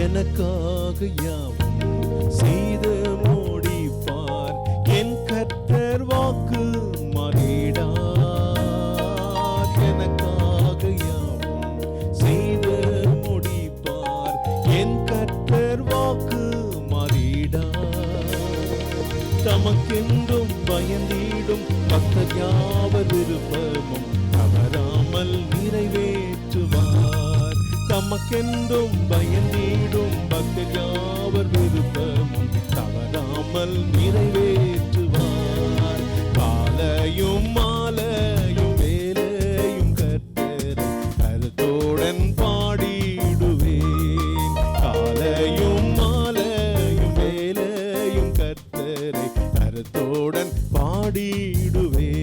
எனக்காக யாவும் செய்து முடிப்பார். என் கர்த்தர் வாக்கு மாறிடார். எனக்காக யாவும் செய்து முடிப்பார். என் கர்த்தர் வாக்கு மாறிடார். தமக்கென்றும் பயந்திடும் பக்தர் யாவர் விருப்பமும் தவறாமல் நிறைவேற்றுவார். தமக்கென்றும் பயந்திடும் பக்தர் யாவர் விருப்பமும் தவறாமல் நிறைவேற்றுவார். காலையும் மாலையும் வேலையும் கர்த்தரை கருத்துடன் பாடிடுவேன். காலையும் மாலையும் வேலையும் கர்த்தரை கருத்துடன் பாடிடுவேன்.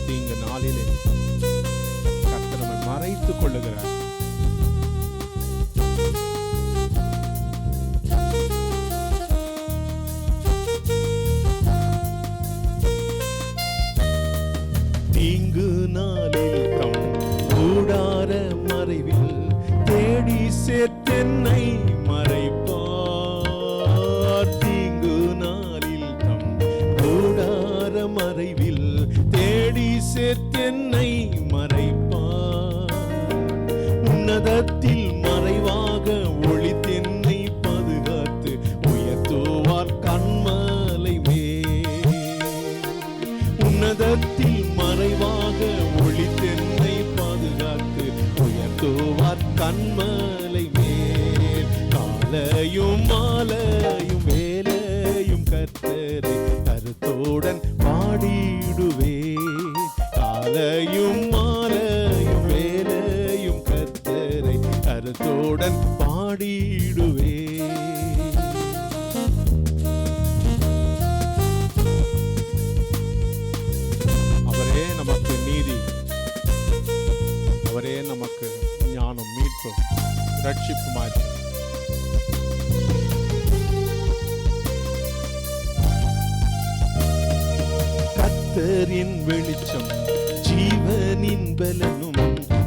தீங்கு நாளிலே கர்த்தர் நம்மை மறைத்துக் கொள்ளுகிறார். தீங்கு நாளில் தம் கூடார மறைவில் தேடி சேர்த்தென்னை மறைப்பார். தீங்கு நாளில் தம் கூடார மறைவில் தேடி சேர்த்தென்னை மறைப்பார். உன்னதத்தில் மறைவாக ஒளித்தென்னை பாதுகாத்து உயர்த்துவார் கண்மலை மேல். உன்னதத்தில் மறைவாக ஒளித்தென்னை பாதுகாத்து உயர்த்துவார் கண்மலை மேல். காலையும் மாலையும் வேலையும் கர்த்தரை கருத்துடன் பாடிடுவேன். காலையும் மாலையும் வேலையும் கர்த்தரை கருத்துடன் பாடிடுவேன். அவரே நமக்கு நீதி, அவரே நமக்கு ஞானம், மீட்பு, ரட்சிப்புமாய். கர்த்தரின் வெளிச்சம் ஜீவனின் பலனும்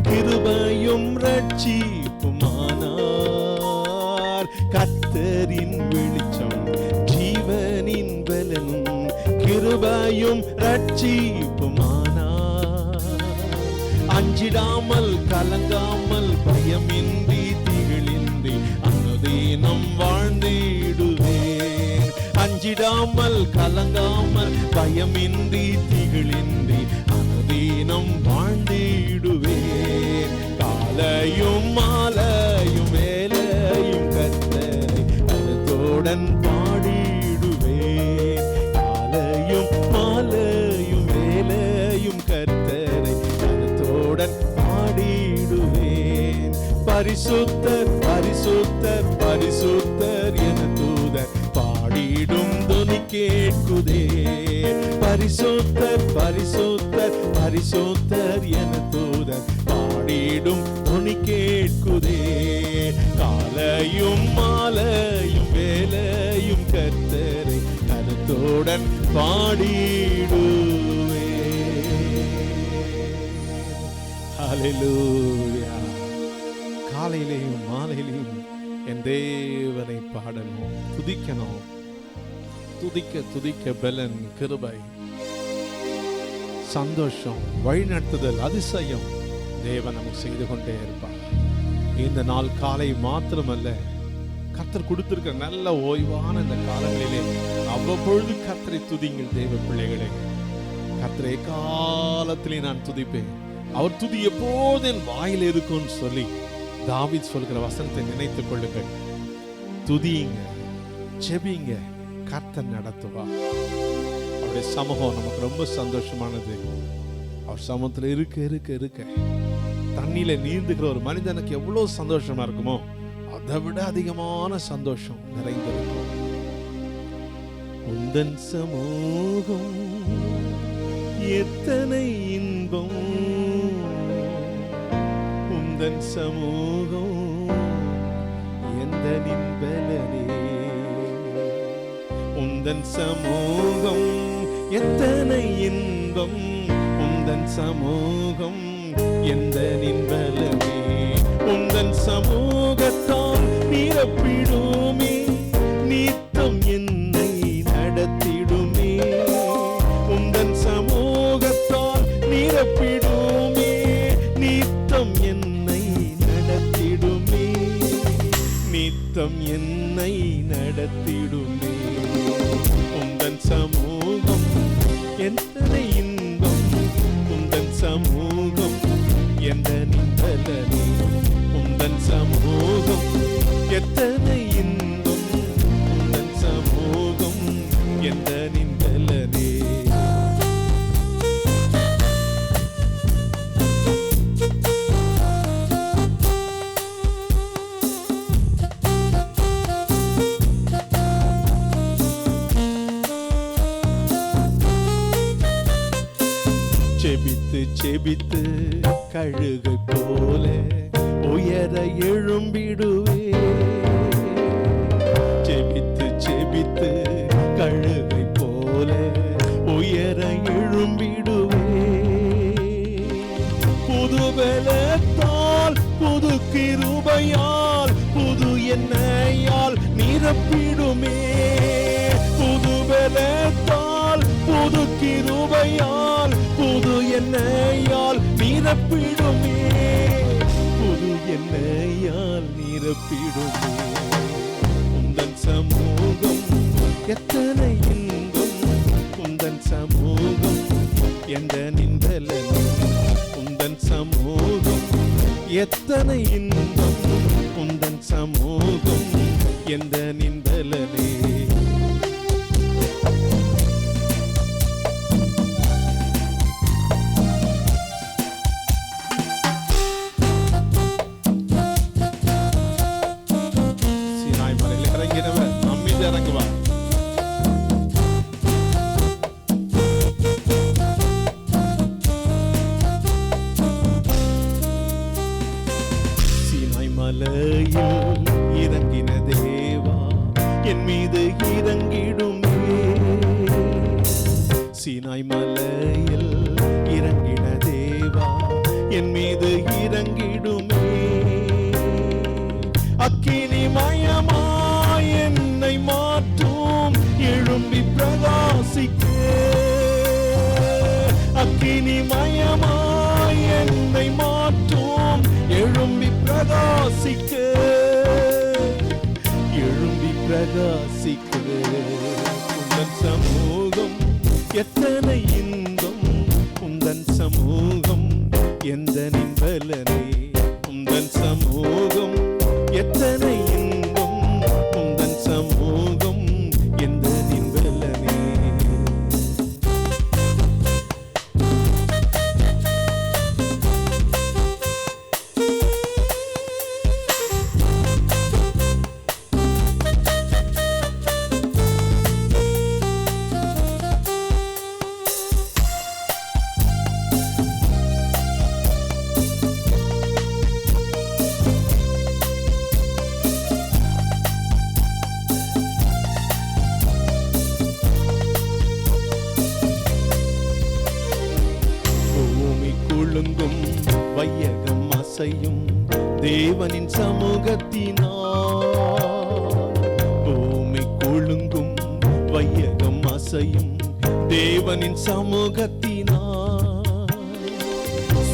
கிருபையும் ரட்சிப்புமானார். கர்த்தரின் வெளிச்சம் ஜீவனின் பலனும் கிருபையும் ரட்சிப்புமானார். அஞ்சிடாமல் கலங்காமல் பயமின்றி திகிலின்றி அனுதினம் வாழ்ந்திடுவேன். அஞ்சிடாமல் கலங்காமல் பயமின்றி திகிலின்றி அனுதினம் வாழ்ந்திடுவேன். காலையும் மாலையும் வேலையும் கர்த்தரை கருத்துடன் பாடிடுவேன். காலையும் மாலையும் வேலையும் கர்த்தரை கருத்துடன் பாடிடுவேன். பரிசுத்தர் பரிசுத்தர் பரிசுத்தர் என தூதர் பாடிடும் துனி கேட்குதே. பரிசுத்தர் பரிசுத்தர் பரிசுத்தர் என தூதர் பாடிடும் துனி கேட்குதே. காலையும் மாலையும் வேலையும் கர்த்தரை கருத்துடன் பாடிடுவேன். ஹல்லேலூயா. காலையிலேயும் மாலையிலேயும் என் தேவனை பாடணும், துதிக்கணும். துதிக்க துதிக்க பலன், கிருபை, சந்தோஷம், வழிநடத்துதல், அதிசயம் தேவன் நமக்கு செய்து கொண்டே இருப்பார். இந்த நாள் காலை மாத்திரமல்ல, கர்த்தர் கொடுத்திருக்கிற நல்ல ஓய்வான இந்த காலங்களிலே அவ்வப்பொழுது கர்த்தரை துதிங்கள் தேவ பிள்ளைகளே. கர்த்தரை காலத்திலே நான் துதிப்பேன், அவர் துதி எப்போது என் வாயில் இருக்கும்னு சொல்லி தாவீது சொல்கிற வசனத்தை நினைத்துக் கொள்ளுங்கள். துதியுங்க, செபிங்க, கர்த்தர் நடத்துவார். அவருடைய சமூகம் நமக்கு ரொம்ப சந்தோஷமானது. அவர் சமூகத்தில் இருக்க இருக்க இருக்க தண்ணியில நீந்துகிற ஒரு மனிதனுக்கு எவ்வளவு சந்தோஷமா இருக்குமோ அதை விட அதிகமான சந்தோஷம் நிறைந்திருக்கும். உந்தன் சமூகம் எத்தனை இன்பம், உந்தன் சமூகம் எந்த நின்பலனே. உந்தன் சமூகம் எத்தனை இன்பம், உந்தன் சமூகம் எந்தனின் பலமே. உந்தன் சமூகத்தால் நிரப்பிடுமே, நித்தம் என்னை நடத்திடுமே. உந்தன் சமூகத்தால் நிரப்பிடுமே, நித்தம் என்னை நடத்திடுமே, நித்தம் என்னை நடத்திடுமே. உந்தன் சமூகம் எத்தனை இன்பம், உந்தன் சமூகம் எந்தனின் பலனே. உந்தன் சமூகம் எத்தனை இன்பம், உந்தன் சமூகம் எந்தனின் பலனே. செபித்து செபித்து கழுகை போல உயர எழும்பிடுவே. செபித்து செபித்து கழுகை போல உயர எழும்பிடுவே. புது பலத்தால் புது கிருபையால் புது எண்ணெயால் நிரப்பிடுமே. புது பலத்தால் புது கிருபையால் புது எண்ணெயால் நிரப்பிடுமே, புது எண்ணெயால் நிரப்பிடுமே. உந்தன் சமூகம் எத்தனை இன்பம், உந்தன் சமூகம் எந்தனின் பலனே. உந்தன் சமூகம் எத்தனை இன்பம், உந்தன் சமூகம் எந்தனின் பலனே. இறங்குவார். சீனாய் மலையில் இறங்கின தேவா என் மீது இறங்கிடுமே. சீனாய் மலையில் இறங்கின தேவா என் மீது இறங்கிடுமே. அக்கினி மயமா என்னை மாற்றும் எழும்பி பிரகாசிக்க. அக்கினி மயமாய் என்னை மாற்றும் எழும்பி பிரகாசிக்க, எழும்பி பிரகாசிக்க. உந்தன் சமூகம் எத்தனை இன்பம், உந்தன் சமூகம் எந்தனின் பலனே. உந்தன் சமூகம் எத்தனை இன்பம், உந்தன் சமூகம் எந்தனின் பலனே. குலுங்கும் வையகம் அசையும் தேவனின் சமூகத்தினால். பூமி குலுங்கும் வையகம் அசையும் தேவனின் சமூகத்தினால்.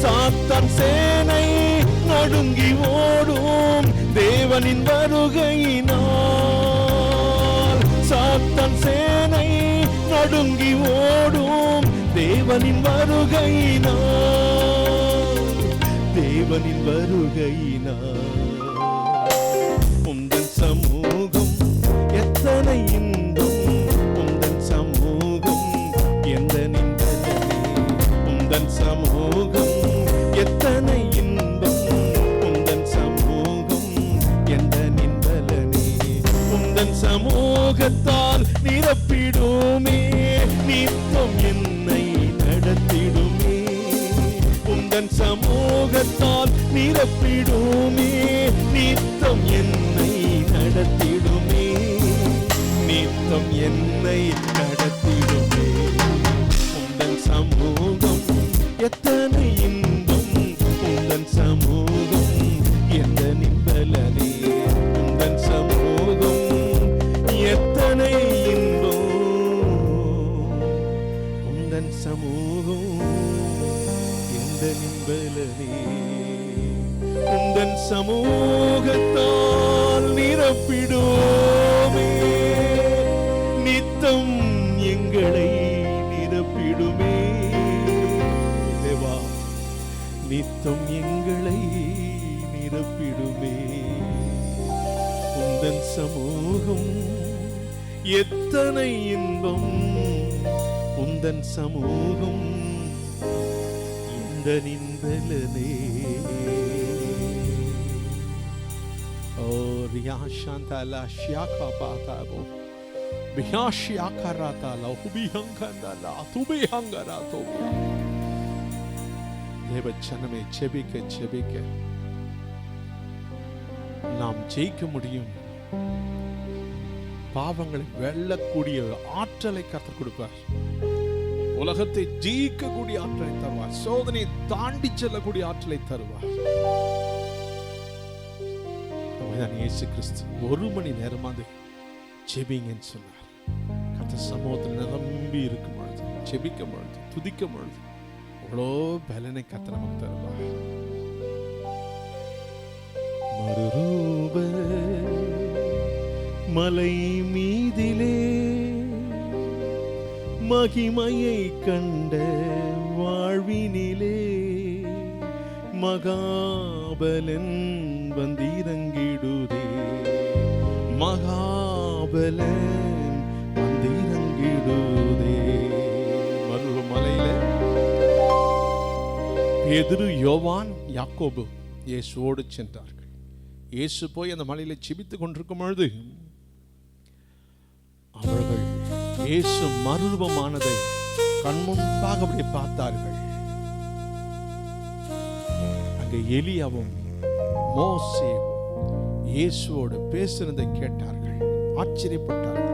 சாத்தான் சேனை நடுங்கி ஓடும் தேவனின் வருகையினால். சாத்தான் சேனை நடுங்கி ஓடும் தேவனின் வருகையினால், தேவனின் வருகையினால். உந்தன் சமூகம் எத்தனை இன்பம், உந்தன் சமூகம் எந்தனின் பலனே. உந்தன் சமூகம் எத்தனை இன்பம், உந்தன் சமூகம் எந்தனின் பலனே. உந்தன் சமூகத்தால் நிரப்பிடுமே, நித்தம் என்னை நடத்திடுமே. உந்தன் சமூகத்தால் நிரப்பிடுமே, நித்தம் என்னை நடத்திடுமே, நித்தம் என்னை நடத்திடுமே. உந்தன் சமூகம் எத்தனை இன்பம், சமூகத்தால் நிரப்பிடுமே, நித்தம் எங்களை நிரப்பிடுமே. தேவா, நித்தம் எங்களை நிரப்பிடுமே. உந்தன் சமூகம் எத்தனை இன்பம், உந்தன் சமூகம் இந்த நின்பலனே. ஓ ரியாஷாந்தலா ஷியாகாபாதாபோ பியாஷியாகராதலா உபிஹங்கந்தலா துபிஹங்கராதோ. தேவச்சனமே, செபிக்க செபிக்க நாம் ஜெயிக்க முடியும். பாவங்களை வெல்லக்கூடிய ஆற்றலை கர்த்தர் கொடுப்பார். உலகத்தை ஜெயிக்கக்கூடிய ஆற்றலை தருவார். சோதனை தாண்டி செல்லக்கூடிய ஆற்றலை தருவார். இயேசு கிறிஸ்து 1 மணி நேரமாவது ஜெபிங்கன்னு சொன்னார். கர்த்தர் சமூகத்தில் நிரம்பி இருக்கும் பொழுது, ஜெபிக்கும் பொழுது, துதிக்கும் பொழுது அவ்வளோ பலனை கர்த்தர் நமக்கு தருவார். மறுரூப மலை மீதிலே மகிமையை கண்ட வாழ்வினிலே மகாபலன் வந்திறங்கிடுதே, மகாபலன் வந்திறங்கிடுதே. மறுரூப மலையில பேதுரு, யோவான், யாக்கோபு இயேசுவோடு சென்றார்கள். இயேசு போய் அந்த மலையில ஜெபித்துக் கொண்டிருக்கும் பொழுது அவர்கள் இயேசு மறுரூபமானதை கண்முன்பாக அப்படி பார்த்தார்கள். அங்கே எலியாவும் மோசேவும் இயேசுவோடு பேசுறதை கேட்டார்கள், ஆச்சரியப்பட்டார்கள்.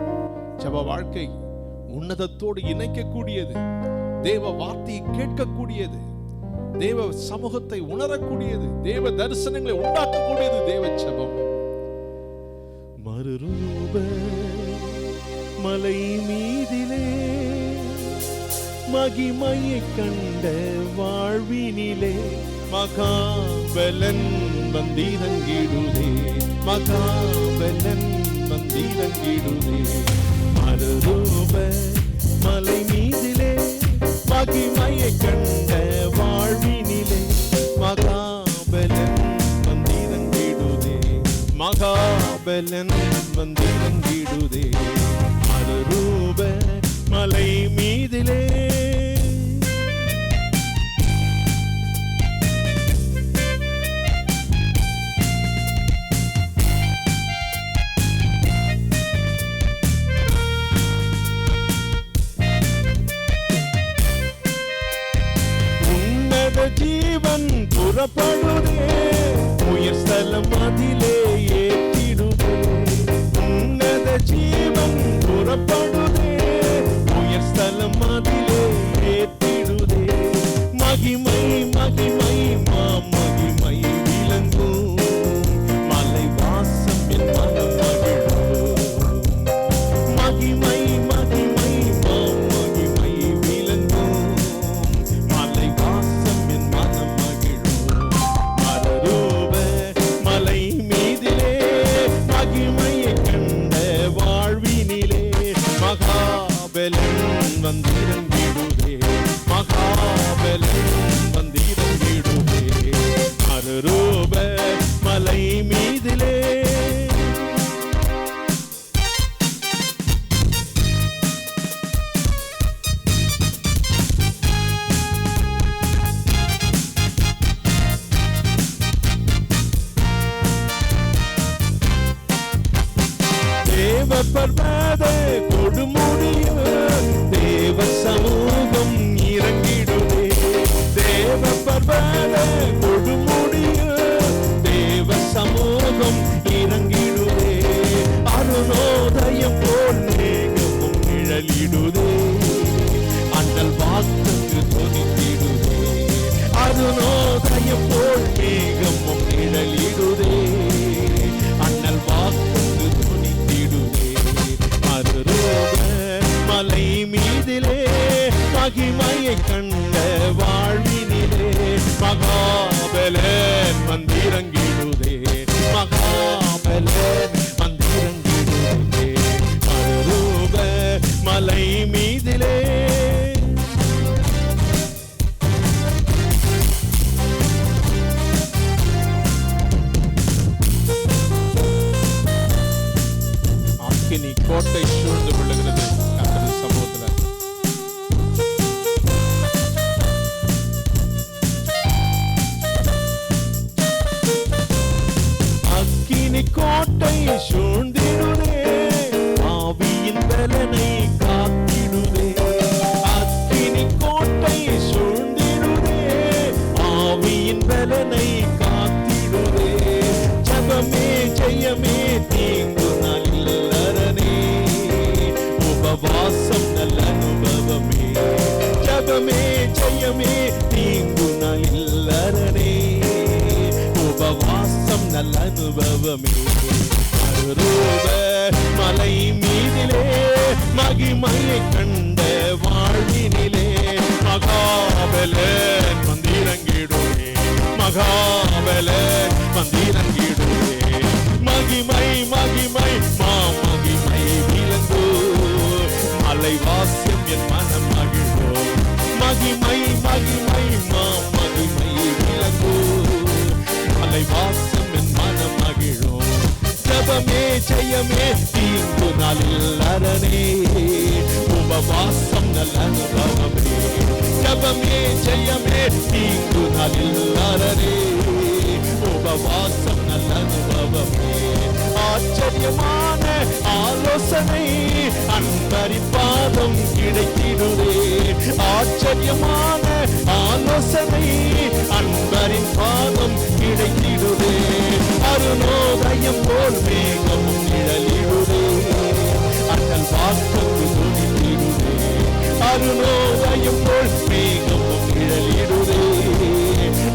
ஜெப வாழ்க்கை உன்னதத்தோடு இணைக்கக்கூடியது, தேவ வார்த்தையை கேட்கக்கூடியது, தேவ சமூகத்தை உணரக்கூடியது, தேவ தரிசனங்களை உண்டாக்கக்கூடியது தேவ ஜெபம். மறுரூப மலை மீதிலே மகிமையை கண்ட வாழ்வினிலே மகாபலன் வந்திறங்கிடுதே, மகாபலன் வந்திறங்கிடுதே. மறுரூப மலை மீதிலே மகிமையை கண்ட வாழ்வினிலே மகாபலன் வந்திறங்கிடுதே, மகாபலன் வந்திறங்கிடுதே. மறுரூப மலை மீதிலே உன்னத ஜீவன் புறப்படுதே, உயர் ஸ்தலம் அதிலே ஏற்றிடுதே. உன்னத ஜீவன் புறப்படுதே, உயர் ஸ்தலம் அதிலே ஏற்றிடுதே. மகிமை மகிமை மகிமை விளங்கும் மலை வாசம் என் மனம் மகிழும். மகிமை மகிமை மகிமை விளங்கும் மலை வாசம் என் மனம் மகிழும். மறுரூப மலை மீதிலே மகிமையை கண்ட வாழ்வினிலே மகாபலன் வந்திறங்கிடுதே, மகாபலன் வந்திறங்கிடுதே. மறுரூப மலை மீதிலே தேவ பர்வத கொடுமுடிய தேவ சமூகம் இறங்கிடுதே. தேவ பர்வத கொடுமுடிய தேவ சமூகம் இறங்கிடுதே. அருணோதயம் போல் மேகமும் நிழலிடுதே, அண்ணல் வாக்குக்கு துணித்திடுதே. அருணோதயம் போல் மேகமும் நிழலிடுதே, அண்ணல் வாக்குக்கு துணித்திடுதே. மறுரூப மலை மீதிலே மகிமையை கண்ட வாழ்வினிலே மகாபலன் வந்திறங்கிடுதே, அக்கினி கோட்டை சூழ்ந்து கொள்ளுகிறது கர்த்தரின் சமூகத்துல. அக்கினி கோட்டை சூழ்ந்திடுதே, ஆவியின் பலனை காத்திடுதே. அக்கினி கோட்டை சூழ்ந்திடுதே, ஆவியின் பலனை காத்திடுதே. ஜபமே ஜெயமே தீங்கு நல்லரணே, உபவாசம் நல்ல அனுபவமே. ஜபமே ஜெயமே தீங்கு நல்லரணே, உபவாசம் நல்ல அனுபவமே. அருரூப மலை மீதிலே மகிமையை கண்ட வாழ்வினிலே மகாபலன் வந்திறங்கிடுவே, மகாபலன் வந்திறங்கிடுவே. மகிமை மகிமை மாமகிமை விளங்கோ, மலைவாசியம் என் மனம் மகிழோ. மகிமை மகிமை மாமகிமை விளங்கோ, மலைவாசியம் என் மனம் மகிழோ. ஜபமே ஜெயமே தீங்கு நாளில் அரணே, உபவாசம் நல்ல அனுபவமே. ஜபமே ஜெயமே தீங்கு நாளில் அரணே, உபவாசம் நல்ல அனுபவமே. ஆச்சரியமான ஆலோசனை அன்பரின் பாதம் கிடைத்திடுவே. ஆச்சரியமான ஆலோசனை அன்பரின் பாதம் கிடைத்திடுவே. அருணோதயம் போல் மேகமும் நிழலிடுவே, அண்ணல் வாக்குக்கு துணித்திடுவே. அருணோதயம் போல் மேகமும் நிழலிடுவே,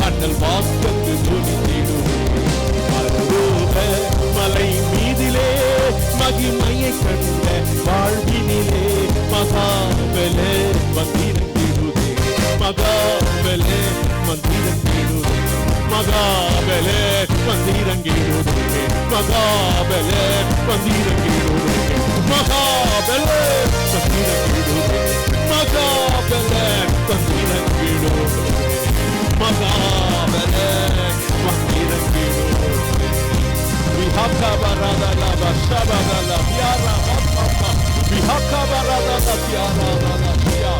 அண்ணல் வாக்குக்கு துணித்திடுவே. அருளோக மலை மீதிலே மகிமையை கண்ட வாழ்வினிலே மகாபல வந்திருந்திடுவே, மகாபல வந்திருந்திடுவே, மகாபல வந்திறங்கிடுவே, மகாபல வந்திறங்கிடுவே, மகாபல வந்திறங்கிடுவே, மகாபல வந்திறங்கிடுவே, மகாபல வந்திறங்கிடுவே. Bihaka barada la bashabada la biara bapa, bihaka barada la biara la bia,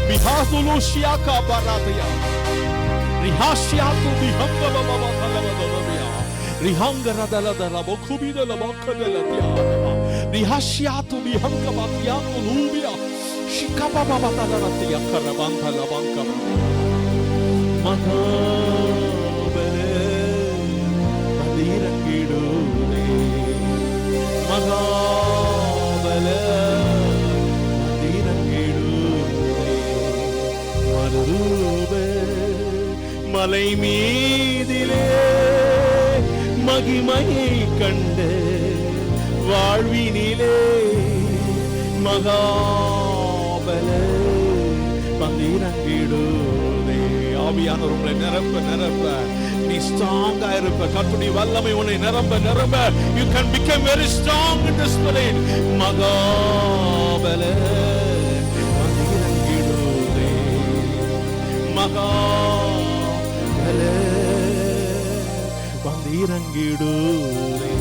bihasulu shiaka baradia, rihashiatu bihanga baba baba baba, rihanga radala da la bokubida la bakada la biara, rihashiatu bihanga bakiatu lubia, shikaba baba da la tia karabanta la banka, மகாபலே மகாபல மந்திரங்கிடுவே. மறுரூப மலை மீதிலே மகிமையை கண்ட வாழ்வினிலே மகாபல மந்திரங்கிடுவே. ஆவியானவர் உங்களை நிரப்ப நிரப்ப நீ ஸ்ட்ராங்கா இருப்ப. கர்த்தருடைய வல்லமை உன்னை நிரம்ப நிரம்ப you can become very strong in the spirit. மகாபல வந்திறங்கிடுவே, மகாபல வந்திறங்கிடுவே,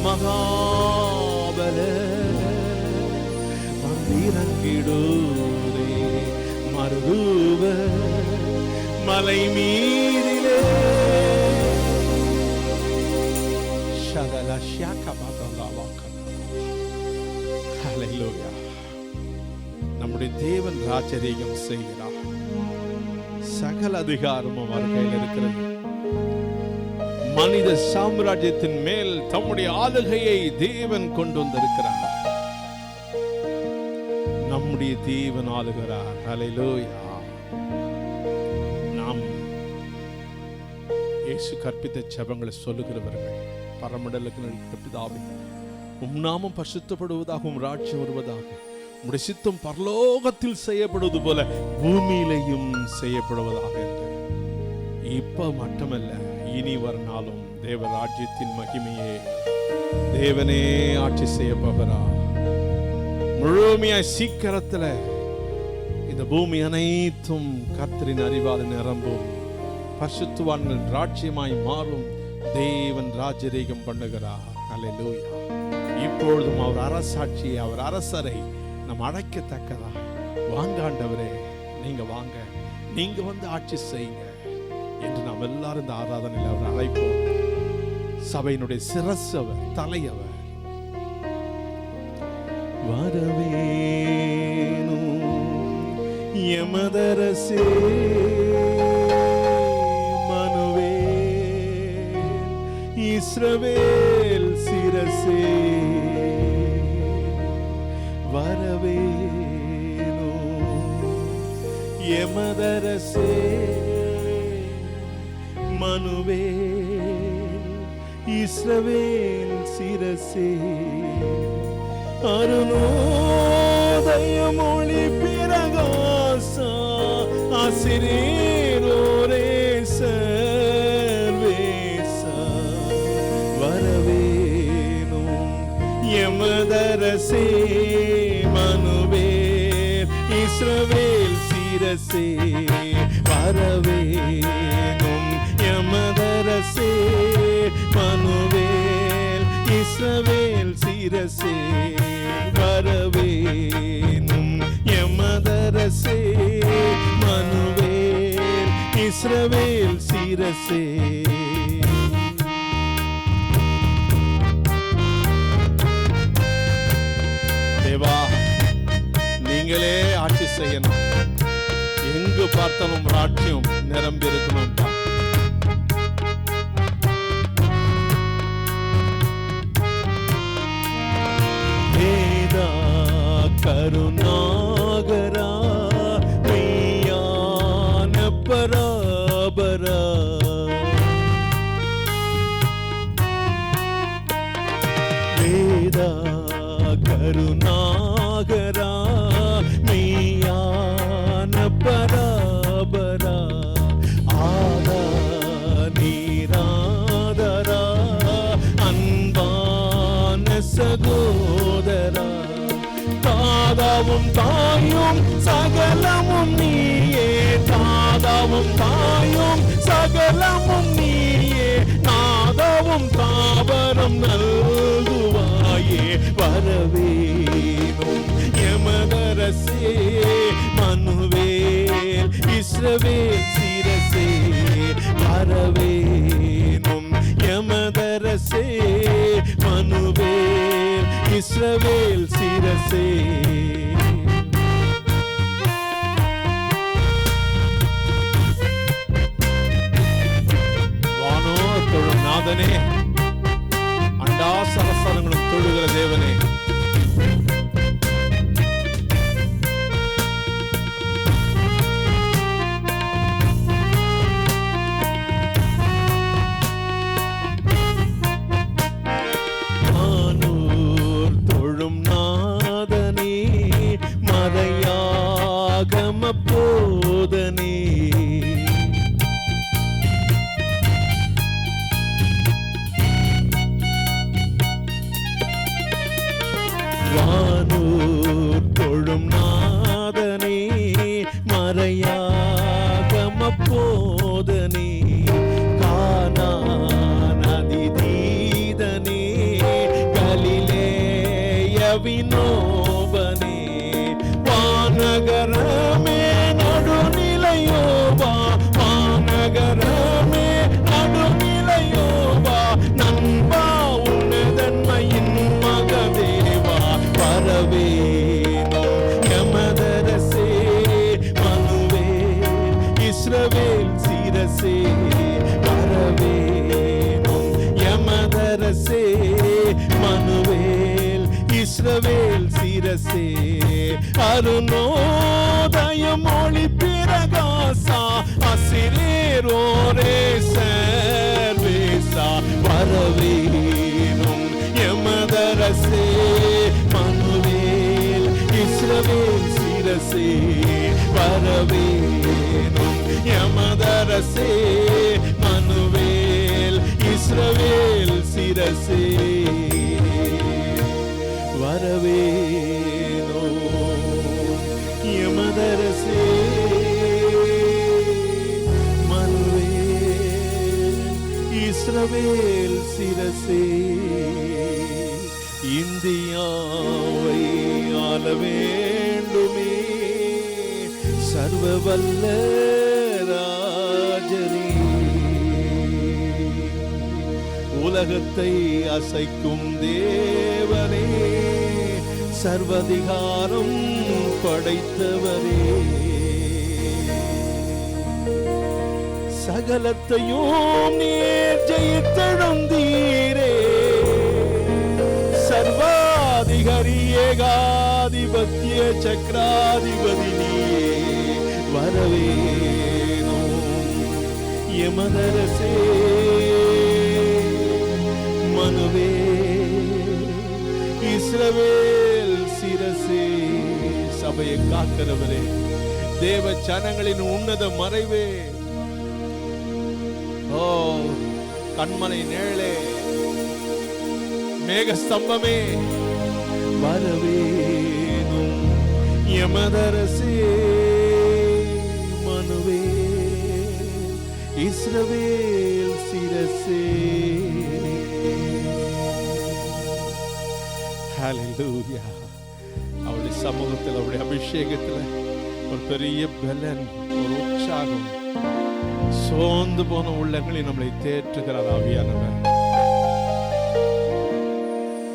மகாபல வந்திறங்கிடுவே. மறுரூப மலை மீதிலே நம்முடைய தேவன் ராஜரீகம் செய்கிறார். சகல அதிகாரமும் அவர் கையில் இருக்கிறது. மனித சாம்ராஜ்யத்தின் மேல் தம்முடைய ஆளுகையை தேவன் கொண்டு வந்திருக்கிறார். நம்முடைய தேவன் ஆளுகிறார். ஹல்லேலூயா. நாம் இயேசு கற்பித்த ஜெபங்களை சொல்லுகிறவர்கள், பரமண்டலத்தில் இருக்கிற பிதாவே, உம் நாமம் பரிசுத்தப்படுவதாக, உம் ராஜ்யம் வருவதாக, உம்முடைய சித்தம் பரலோகத்தில் செய்யப்படுவது போல பூமியிலையும் செய்யப்படுவதாக என்று இப்ப மட்டுமல்ல இனி வருநாளும் தேவ ராஜ்யத்தின் மகிமையே தேவனே ஆட்சி செய்ய போகிறார். முழுமையாய் சீக்கிரத்துல இந்த பூமி அனைத்தும் கர்த்தரின் அறிவால் நிரம்பும். பரிசுத்தவான்கள் ராஜ்யமாய் மாறும். தேவன் ராஜரீகம் பண்ணுகிறார். அல்லேலூயா. இப்பொழுதும் அவர் அரசாட்சியை, அவர் அரசரை நம் அழைக்கத்தக்கதா. வாங்க ஆண்டவரே, நீங்க வாங்க, நீங்க வந்து ஆட்சி செய்யுங்க என்று நாம் எல்லாரும் இந்த ஆராதனையில் அவர் அழைப்போம். சபையினுடைய சிரசு அவர், தலையவர். வரவேணும் எமதரசே மனுவே இஸ்ரவேல் சிரசே, வரவேணும் எமதரசே மனுவே இஸ்ரவேல் சிரசே. அருணோதயமொளி பிரகாச ஆசிரியரோரே சர்வேச, வரவேணும் எமதரசே மனுவேல் இஸ்ரவேல் சிரசே, வரவேணும் எமதரசே மனுவேல் இஸ்ரவேல் சிரசே, வரவேணும் எமதரசே மனுவேல் இஸ்ரவேல் சிரசே. தேவா, நீங்களே ஆட்சி செய்யணும். எங்கு பார்த்தாலும் ராட்சியம் நிரம்பி இருக்கணும். கருணாகரா மெய்யான பராபரா, வேதா கருணாகரா மெய்யான பராபரா, ஆதா நீராதரா அன்பான சகோதரா, தாதாவும் தாயும் சகலமும் நீயே, தாதாவும் தாயும் சகலமும் நீயே, நாதாவும் தாவரம் நல்குவாயே, வரவேணும் எமதரசே மனுவேல் இஸ்ரவேல் சிரசே, வரவேணும் எமதரசே மனுவேல் இஸ்ரவேல் சிரசே. வானோ தொழும் நாதனே, அண்டா சரசரங்களும் தொழுகிற தேவனே, போதனே, வானூர் தொழும் நாதனே, மறையாகம போதனே, கானா நதி தீதனே, கலிலேய வினோபனே, வானகரமே நடுநிலையோவா, வானகரமே நடுநிலையோவா, நண்பா உனதன்மையின் மகதேவா, வரவேணும் எமதரசே மனுவேல் இஸ்ரவேல் சிரசே, வரவேணும் எமதரசே மனுவேல் இஸ்ரவேல் சிரசே. அருணோதயம் ஒளி பிரகாசா அசிரேரோரே சர்வேசா, வரவேணும் எமதரசே மனுவேல் இஸ்ரவேல் சிரசே, வரவேணும் எமதரசே மனுவேல் இஸ்ரவேல் சிரசே, வரவேணும் எமதரசே மனுவேல் இஸ்ரவேல் சிரசே. இந்தியாவை ஆள வேண்டுமே சர்வ வல்ல ராஜனே. உலகத்தை அசைக்கும் தேவனே, சர்வதிகாரம் படைத்தவரே, சகலத்தையும் நீர் ஜெயித்தெழுந்தீரே. சர்வாதிகாரி ஏகாதிபத்திய சக்கராதிபதி நீயே வரவேணும் எமதரசே. மனுவே இஸ்ரவேல் சிரசே. சபையை காக்கிறவரே, தேவ ஜனங்களின் உன்னத மறைவே, ஓ கண்மனை நிழலே, மேகஸ்தம்பமே வரவேணும் எமதரசே. மனுவே இஸ்ரவேல் சிரசே. ஹல்லேலூயா. அவருடைய சமூகத்தில், அவருடைய அபிஷேகத்தில் ஒரு பெரிய பலன், ஒரு உற்சாகம், சோர்ந்து போன உள்ளங்களை நம்மளை தேற்றுகிறார் ஆவியானவர்.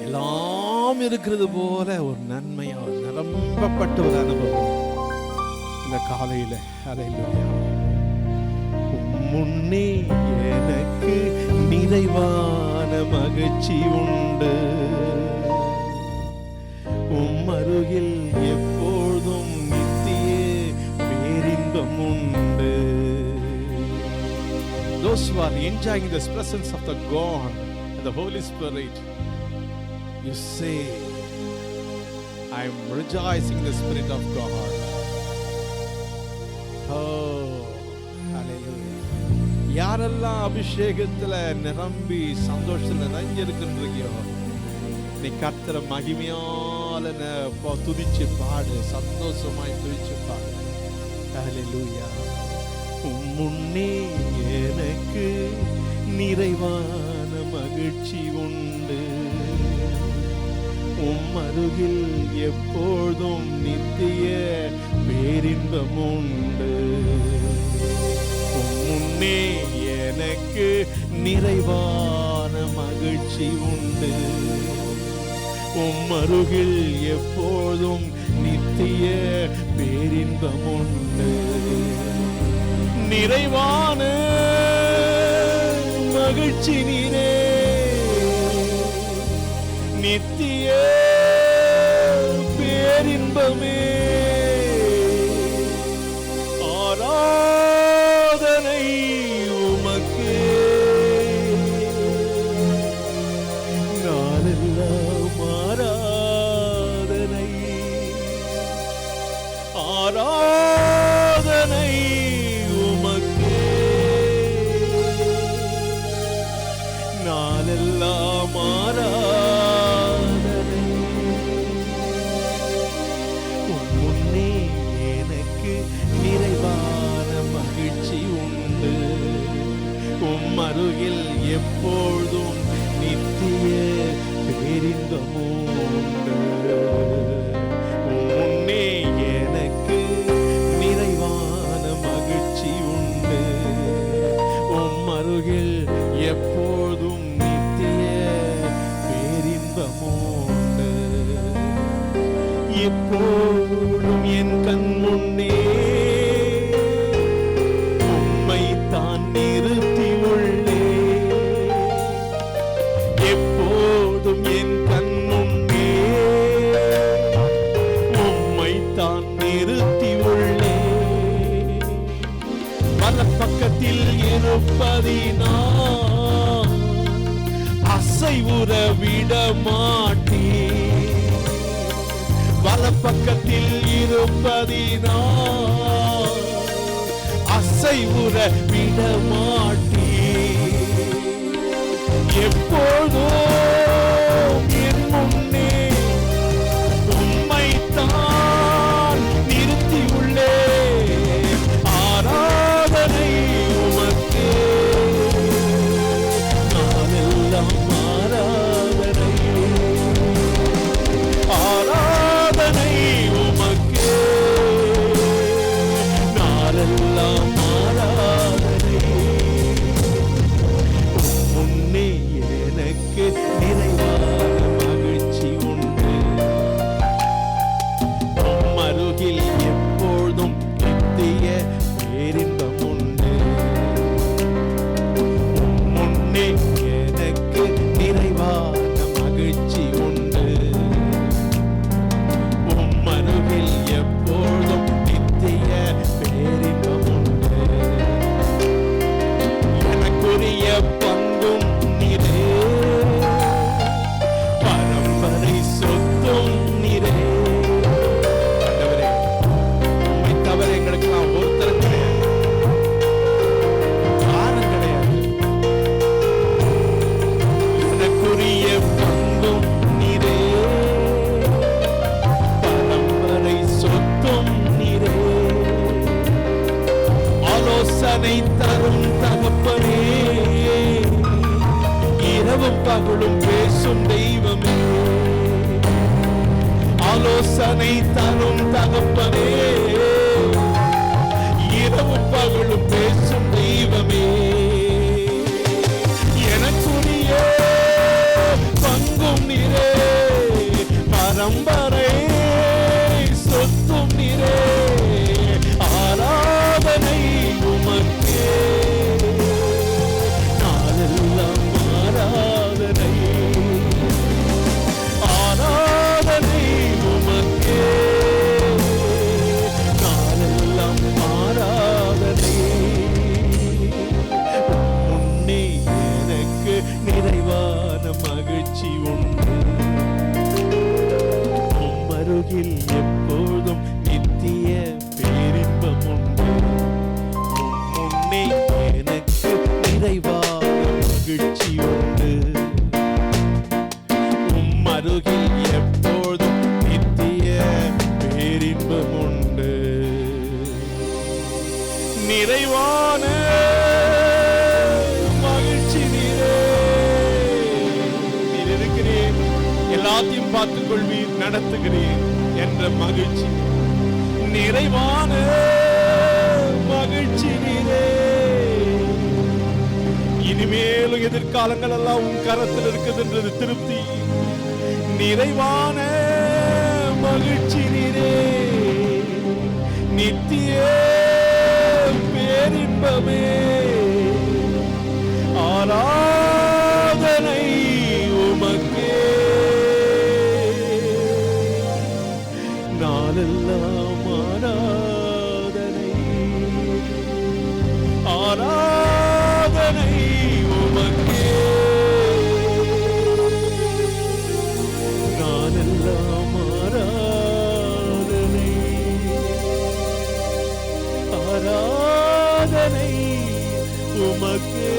எல்லாம் இருக்கிறது போல ஒரு நன்மையா நிரம்பப்பட்ட ஒரு அனுபவம் இந்த காலையில. ஹல்லேலூயா. முன்னே எனக்கு நிறைவான மகிழ்ச்சி உண்டு, அருகில் எப்பொழுதும் நித்திய பேரின்பம் உண்டு. Those who are enjoying the presence of the God and the Holy Spirit, you say, I am rejoicing in the Spirit of God. Oh, hallelujah. யாரெல்லாம் அபிஷேகத்துல நிரம்பி சந்தோஷத்துல நிறைஞ்சிருக்கின்றியோ, நீ கர்த்தரை மகிமையால துதிச்சு பாடு, சந்தோஷமாய் துதிச்சு பாடு. ஹல்லேலூயா. முன்னே எனக்கு நிறைவான மகிழ்ச்சி உண்டு, அருகில் எப்பொழுதும் நித்திய பேரின்பம் உண்டு. முன்னே எனக்கு நிறைவான மகிழ்ச்சி உண்டு, அருகில் எப்போதும் நித்திய பேரின்பம் உண்டு. நிறைவான மகிழ்ச்சி நீரே, நித்திய பேரின்பமே. ஆராதனை உமக்கே, நாளெல்லாம் ஆராதனை, ஆராதனை உமக்கே, நாளெல்லாம் ஆராதனை. முன்னே எனக்கு நிறைவான மகிழ்ச்சி உண்டு, அருகில் எப்பொழுதும் நித்திய பேரின்பம் உண்டு. முன்னே எனக்கு நிறைவான மகிழ்ச்சி உண்டு, அருகில் எப்போதும் நித்திய பேரின்பம் உண்டு. எப்போதும் என் கண் முன்னே உம்மை தான் நிறுத்தி உள்ளே, எப்போதும் என் கண் முன்னே உம்மை தான் நிறுத்தி உள்ளே. வலப்பக்கத்தில் இருப்பதினால் அசைவுற விட மாட்டேன், வலப்பக்கத்தில் இருப்பதினால் அசைவுற விட மாட்டேன். எப்போதும் என் முன்னே உம்மைத்தான் நிறுத்தி உள்ளே. ஆராதனை உமக்கே, நாளெல்லாம் ஆராதனை, யோசனை தரும் தகப்பனே, இரவும் பகலும் பேசும் தெய்வமே, எனக்குரிய பங்கும் நீரே, பரம்பரை சொத்தும் நீரே, ஆராதனை உமக்கே, நாளெல்லாம் ஆராதனை, ஆராதனை உமக்கே, நாளெல்லாம் ஆராதனை. முன்னே எனக்கு நிறைவான மகிழ்ச்சி உண்டு, அருகில் எப்போதும் நித்திய பேரின்பம் உண்டு. முன்னே எனக்கு நிறைவான மகிழ்ச்சி உண்டு, அருகில் எப்போதும் நித்திய பேரின்பம் உண்டு. நிறைவான மகிழ்ச்சி நீரே, நீர் இருக்கிறேன், எல்லாத்தையும் பார்த்துக் கொள்வீர், நடத்துகிறேன் என்ற மகிழ்ச்சி, நிறைவான மகிழ்ச்சி நீரே. இனிமேலும் எதிர்காலங்கள் எல்லாம் உன் கரத்தில் இருக்குதுன்றது திருப்தி, நிறைவான மகிழ்ச்சி நீரே, நித்திய பேரின்பமே, ஆராதனை உமக்கே, நாளெல்லாம் ஆராதனை, ஆராதனை உமக்கே, நாளெல்லாம் ஆராதனை, ஆராதனை உமக்கே.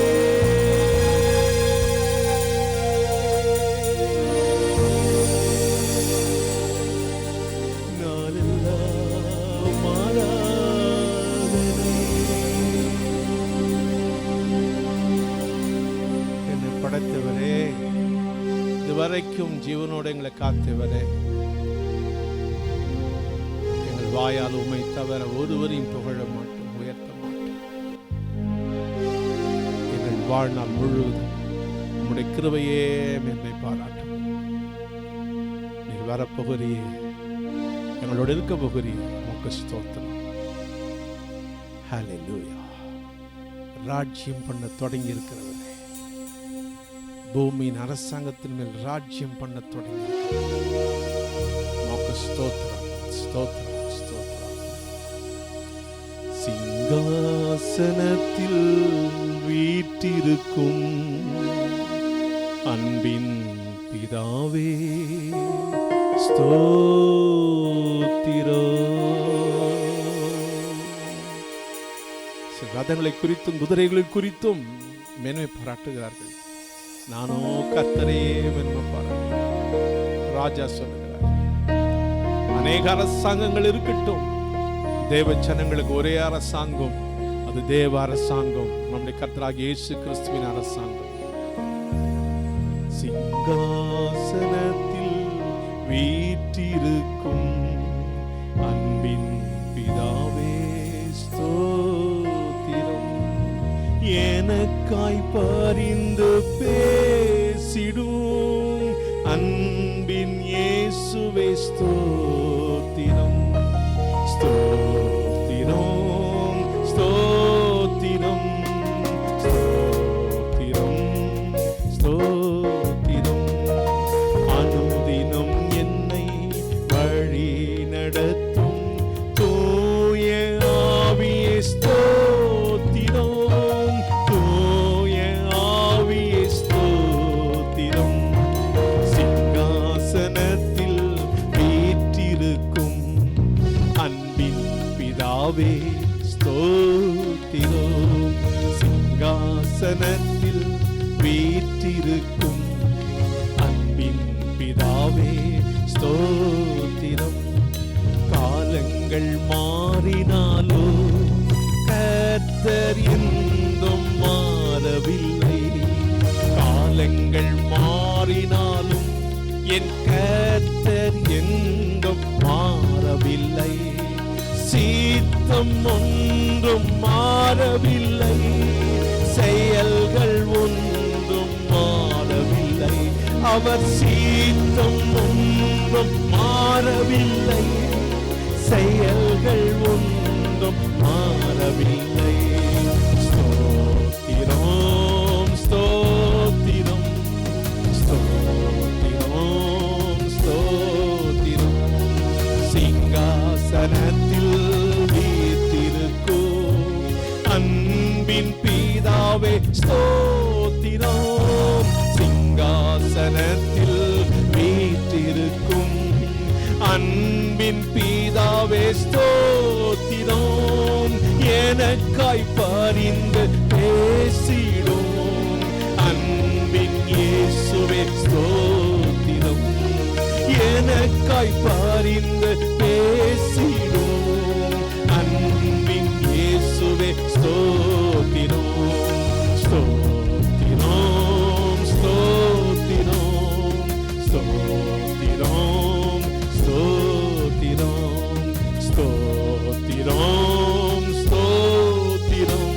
படைத்தவரே, இதுவரைக்கும் ஜீவனோடு எங்களை காத்தவரே, எங்கள் வாயால் உம்மை தவிர ஒருவரையும் புகழ மாட்டோம், உயர்த்த மாட்டோம். எங்கள் வாழ்நாள் முழுவதும் உம்முடைய கிருபையே மேன்மை பாராட்டும். நீர் வரப்போகிறியே, எங்களோடு இருக்க போகிறியே, உமக்கு ஸ்தோத்திரம். ஹல்லேலூயா. ராஜ்யம் பண்ண தொடங்கி இருக்கிறவரே, பூமியின் அரசாங்கத்தின் மேல் ராஜ்யம் பண்ண தொடங்கி ஸ்தோத்திரம், ஸ்தோத்திரம், ஸ்தோத்திரம். சிங்காசனத்தில் வீற்றிருக்கும் அன்பின் பிதாவே ஸ்தோத்திரம். ரதங்களை குறித்தும் குதிரைகளை குறித்தும் மேன்மை பாராட்டுகிறார்கள். நானோ கர்த்தரையே மேன்மை பாராட்டுகிறேன். ராஜா சொல்லுகிறார், அநேக அரசாங்கங்கள் இருக்கட்டும், தேவ ஜனங்களுக்கு ஒரே அரசாங்கம், அது தேவ அரசாங்கம், நம்முடைய கர்த்தராகிய இயேசு கிறிஸ்துவின் அரசாங்கம். சிங்காசனத்தில் வீற்றிருக்கும் அன்பின் பிதாவே ஸ்தோத்திரம். எனக்காய் பரிந்து பேசிடும் அன்பின் இயேசுவே ஸ்தோத்திரம், ஸ்தோத்திரம், ஸ்தோத்திரம், ஸ்தோத்திரம், ஸ்தோத்திரம். அனுதினம் என்னை வழி நடத்தும் தூய ஆவியே ஸ்தோத்திரம், தூய ஆவியே ஸ்தோத்திரம். சிங்காசனத்தில் வீற்றிருக்கும் அன்பின் பிதாவே ஸ்தோத்திரம். சிங்காசனத்தில் வீற்றிருக்கும் அன்பின் பிதாவே ஸ்தோத்திரம். காலங்கள் மாறினாலோ கர்த்தர் என்றும் மாறவில்லை. காலங்கள் மாறினாலும் என் கர்த்தர் என்றும் சித்தம் ஒன்றும் மாறவில்லை, செயல்கள் ஒன்றும் மாறவில்லை. அவர் சித்தம் ஒன்றும் மாறவில்லை, செயல்கள் ஒன்றும் மாறவில்லை. ஸ்தோத்திரம் ஸ்தோத்திரம் ஸ்தோத்திரம் ஸ்தோத்திரம். சிங்காசனத்தில் வீற்றிருக்கும் அன்பின் பிதாவே ஸ்தோத்திரம். சிங்காசனத்தில் வீற்றிருக்கும் அன்பின் பிதாவே ஸ்தோத்திரம். எனக்காய் பரிந்து பேசிடும் அன்பின் இயேசுவே ஸ்தோத்திரம். எனக்காய் பரிந்து பேசிடும் அன்பின் இயேசுவே ஸ்தோத்திரம். ஸ்தோத்திரம் ஸ்தோத்திரம் ஸ்தோத்திரம் ஸ்தோத்திரம் ஸ்தோத்திரம் ஸ்தோத்திரம்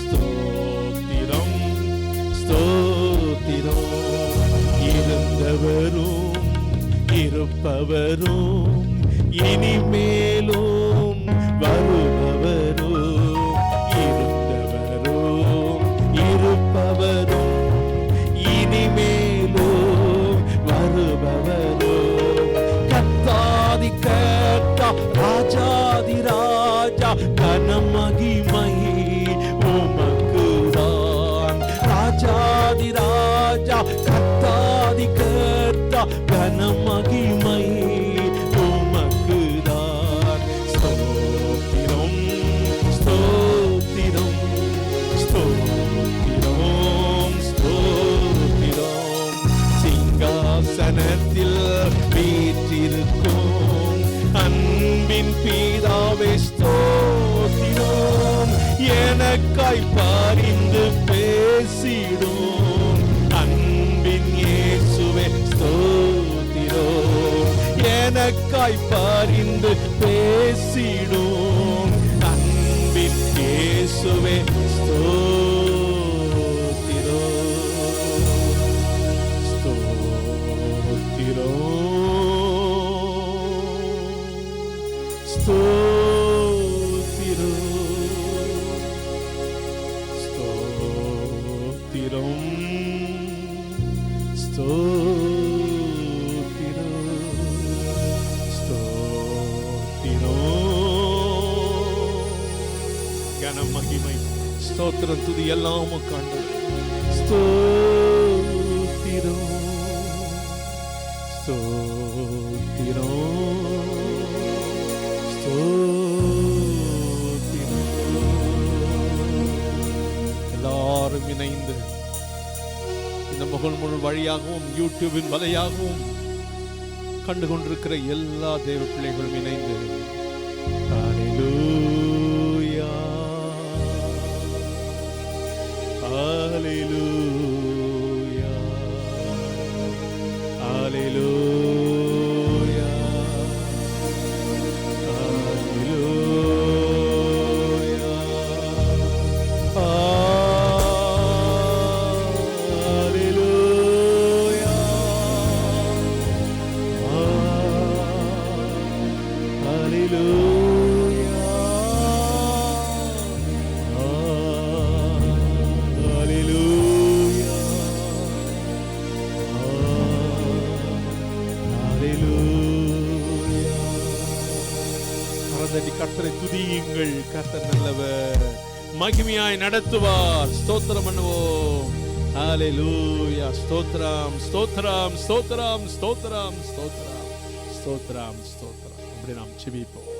ஸ்தோத்திரம் ஸ்தோத்திரம். இருந்தவரும் இருப்பவரும் இனிமேலும் வருபவரும், இருந்தவரும் இருப்பவரும் இனிமேலும் வருபவரும். கர்த்தாதி கர்த்தா ராஜாதி ராஜா கனமகிமை உமக்குதான். ராஜாதி ராஜா கர்த்தாதி கர்த்தா கனமகிமை உமக்குதான். ஸ்தோத்திரம் ஸ்தோத்திரம் ஸ்தோத்திரம் ஸ்தோத்திரம். சிங்காசனத்தில் வீற்றிருக்கும் அன்பின் பிதாவே ஸ்தோத்திரம். எனக்காய் பரிந்து பேசிடும் அன்பின் இயேசுவே ஸ்தோத்திரம். எனக்காய் பரிந்து பேசிடும் அன்பின் இயேசுவே ஸ்தோத்திரம். ஸ்தோத்திரம் ஸ்தோத்திரம் ஸ்தோத்திரம் ஸ்தோத்திரம் ஸ்தோத்திரம். கனம் மகிமை ஸ்தோத்திரம் துதி எல்லாம் உமக்காண்டது. ஸ்தோத்திரம் ஸ்தோத்திரம் ஸ்தோத்திரம். எல்லாரும் இணைந்து இந்த முகல் வழியாகவும் யூடியூபின் வலையாகவும் கண்டு கொண்டிருக்கிற எல்லா தேவ பிள்ளைகளும் இணைந்து ஹல்லேலூயா ஹல்லேலூயா ஹல்லேலூயா கர்த்தரை துதியுங்கள். கர்த்தர் நல்லவர், மகிமையாய் நடத்துவார். ஸ்தோத்திரம் பண்ணுவோம். ஹல்லேலூயா. ஸ்தோத்திரம் ஸ்தோத்திரம் ஸ்தோத்திரம் ஸ்தோத்திரம் ஸ்தோத்திரம் ஸ்தோத்திரம் ஸ்தோத்திரம். அப்படி நாம் ஜெபிப்போம்.